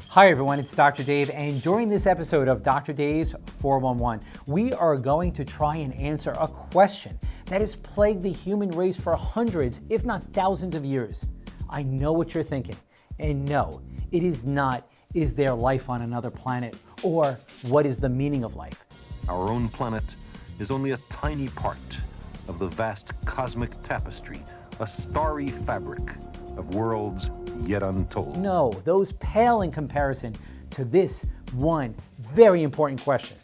Hi everyone, it's Dr. Dave, and during this episode of Dr. Dave's 411, we are going to try and answer a question that has plagued the human race for hundreds, if not thousands of years. I know what you're thinking, and no, it is not, is there life on another planet, or what is the meaning of life? Our own planet is only a tiny part of the vast cosmic tapestry, a starry fabric of worlds yet untold. No, those pale in comparison to this one very important question.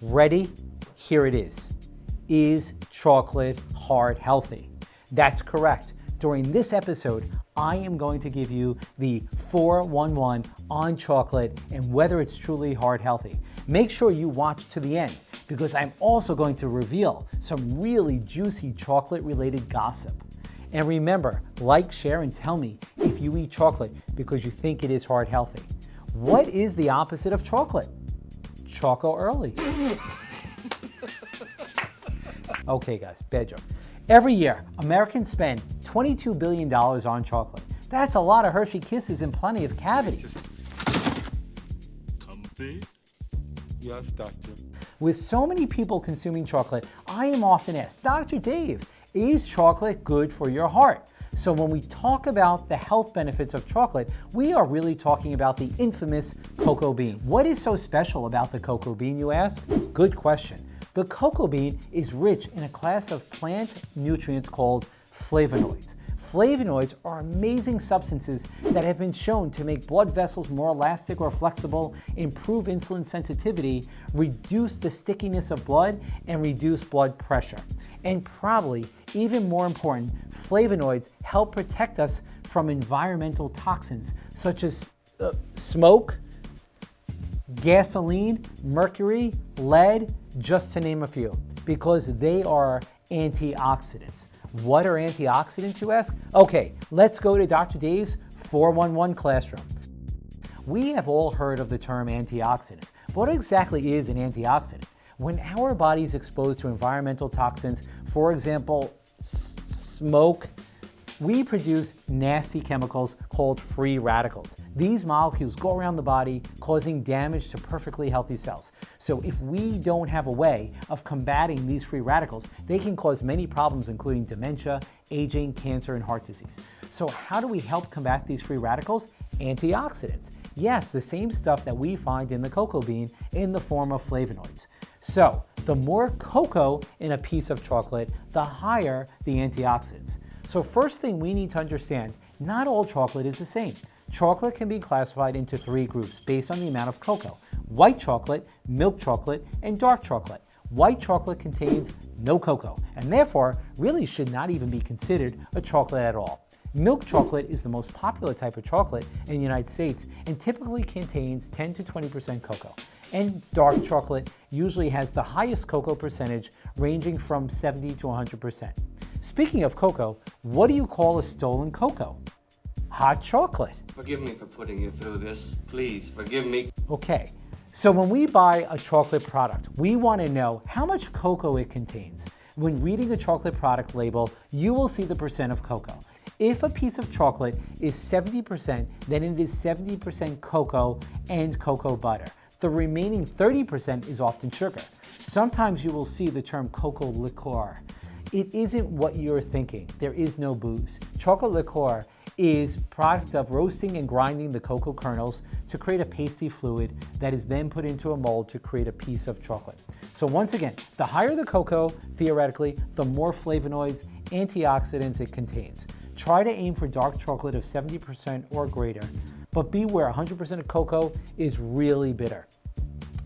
Ready? Here it is. Is chocolate heart healthy? That's correct. During this episode, I am going to give you the 411 on chocolate and whether it's truly heart healthy. Make sure you watch to the end because I'm also going to reveal some really juicy chocolate-related gossip. And remember, like, share, and tell me if you eat chocolate because you think it is heart healthy. What is the opposite of chocolate? Choco early. Okay guys, bad joke. Every year, Americans spend $22 billion on chocolate. That's a lot of Hershey Kisses and plenty of cavities. Comfy? Yes, doctor. With so many people consuming chocolate, I am often asked, Dr. Dave, is chocolate good for your heart? So when we talk about the health benefits of chocolate, we are really talking about the infamous cocoa bean. What is so special about the cocoa bean, you ask? Good question. The cocoa bean is rich in a class of plant nutrients called flavonoids. Flavonoids are amazing substances that have been shown to make blood vessels more elastic or flexible, improve insulin sensitivity, reduce the stickiness of blood, and reduce blood pressure. And probably even more important, flavonoids help protect us from environmental toxins such as smoke, gasoline, mercury, lead, just to name a few, because they are antioxidants. What are antioxidants, you ask? Okay, let's go to Dr. Dave's 411 classroom. We have all heard of the term antioxidants. But what exactly is an antioxidant? When our body is exposed to environmental toxins, for example, smoke, we produce nasty chemicals called free radicals. These molecules go around the body, causing damage to perfectly healthy cells. So if we don't have a way of combating these free radicals, they can cause many problems, including dementia, aging, cancer, and heart disease. So how do we help combat these free radicals? Antioxidants. Yes, the same stuff that we find in the cocoa bean in the form of flavonoids. So the more cocoa in a piece of chocolate, the higher the antioxidants. So first thing we need to understand, not all chocolate is the same. Chocolate can be classified into three groups based on the amount of cocoa: white chocolate, milk chocolate, and dark chocolate. White chocolate contains no cocoa and therefore really should not even be considered a chocolate at all. Milk chocolate is the most popular type of chocolate in the United States and typically contains 10 to 20% cocoa. And dark chocolate usually has the highest cocoa percentage, ranging from 70 to 100%. Speaking of cocoa, what do you call a stolen cocoa? Hot chocolate. Forgive me for putting you through this. Please, forgive me. Okay, so when we buy a chocolate product, we want to know how much cocoa it contains. When reading a chocolate product label, you will see the percent of cocoa. If a piece of chocolate is 70%, then it is 70% cocoa and cocoa butter. The remaining 30% is often sugar. Sometimes you will see the term cocoa liqueur. It isn't what you're thinking. There is no booze. Chocolate liqueur is product of roasting and grinding the cocoa kernels to create a pasty fluid that is then put into a mold to create a piece of chocolate. So once again, the higher the cocoa, theoretically, the more flavonoids, antioxidants it contains. Try to aim for dark chocolate of 70% or greater, but beware, 100% of cocoa is really bitter.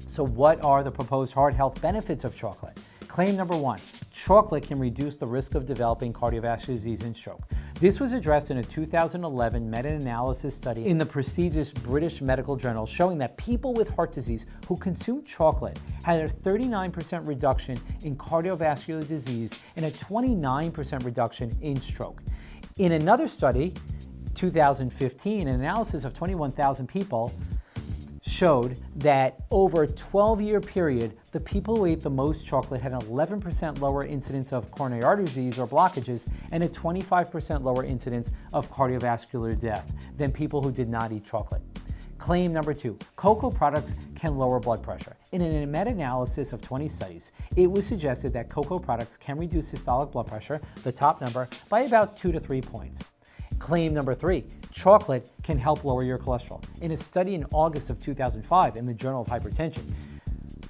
So what are the proposed heart health benefits of chocolate? Claim number one, chocolate can reduce the risk of developing cardiovascular disease and stroke. This was addressed in a 2011 meta-analysis study in the prestigious British Medical Journal showing that people with heart disease who consumed chocolate had a 39% reduction in cardiovascular disease and a 29% reduction in stroke. In another study, 2015, an analysis of 21,000 people showed that over a 12-year period, the people who ate the most chocolate had an 11% lower incidence of coronary artery disease or blockages and a 25% lower incidence of cardiovascular death than people who did not eat chocolate. Claim number 2, cocoa products can lower blood pressure. In a meta-analysis of 20 studies, it was suggested that cocoa products can reduce systolic blood pressure, the top number, by about 2 to 3 points. Claim number 3, chocolate can help lower your cholesterol. In a study in August of 2005 in the Journal of Hypertension,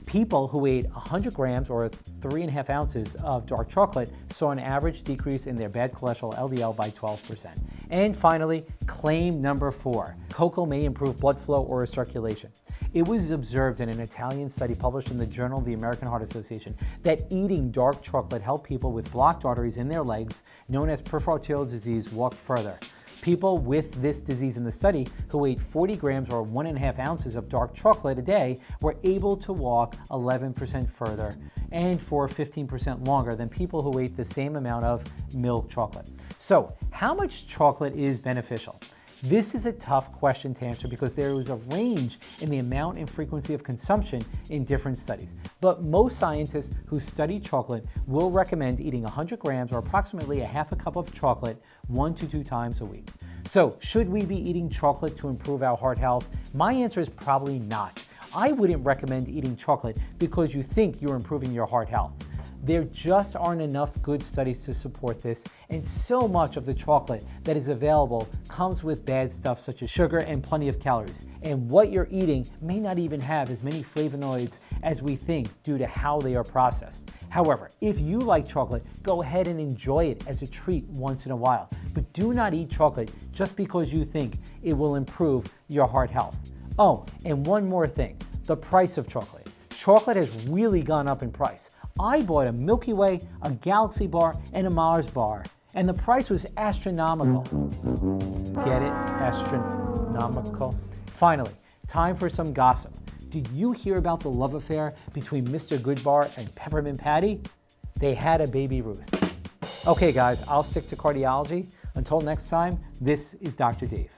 people who ate 100 grams or 3.5 ounces of dark chocolate saw an average decrease in their bad cholesterol LDL by 12%. And finally, claim number 4, cocoa may improve blood flow or circulation. It was observed in an Italian study published in the Journal of the American Heart Association that eating dark chocolate helped people with blocked arteries in their legs, known as peripheral arterial disease, walk further. People with this disease in the study who ate 40 grams or 1.5 ounces of dark chocolate a day were able to walk 11% further and for 15% longer than people who ate the same amount of milk chocolate. So, how much chocolate is beneficial? This is a tough question to answer because there is a range in the amount and frequency of consumption in different studies. But most scientists who study chocolate will recommend eating 100 grams or approximately a half a cup of chocolate 1 to 2 times a week. So, should we be eating chocolate to improve our heart health? My answer is probably not. I wouldn't recommend eating chocolate because you think you're improving your heart health. There just aren't enough good studies to support this, and so much of the chocolate that is available comes with bad stuff such as sugar and plenty of calories. And what you're eating may not even have as many flavonoids as we think due to how they are processed. However, if you like chocolate, go ahead and enjoy it as a treat once in a while. But do not eat chocolate just because you think it will improve your heart health. Oh, and one more thing, the price of chocolate. Chocolate has really gone up in price. I bought a Milky Way, a Galaxy bar, and a Mars bar, and the price was astronomical. Get it? Astronomical. Finally, time for some gossip. Did you hear about the love affair between Mr. Goodbar and Peppermint Patty? They had a baby Ruth. Okay guys, I'll stick to cardiology. Until next time, this is Dr. Dave.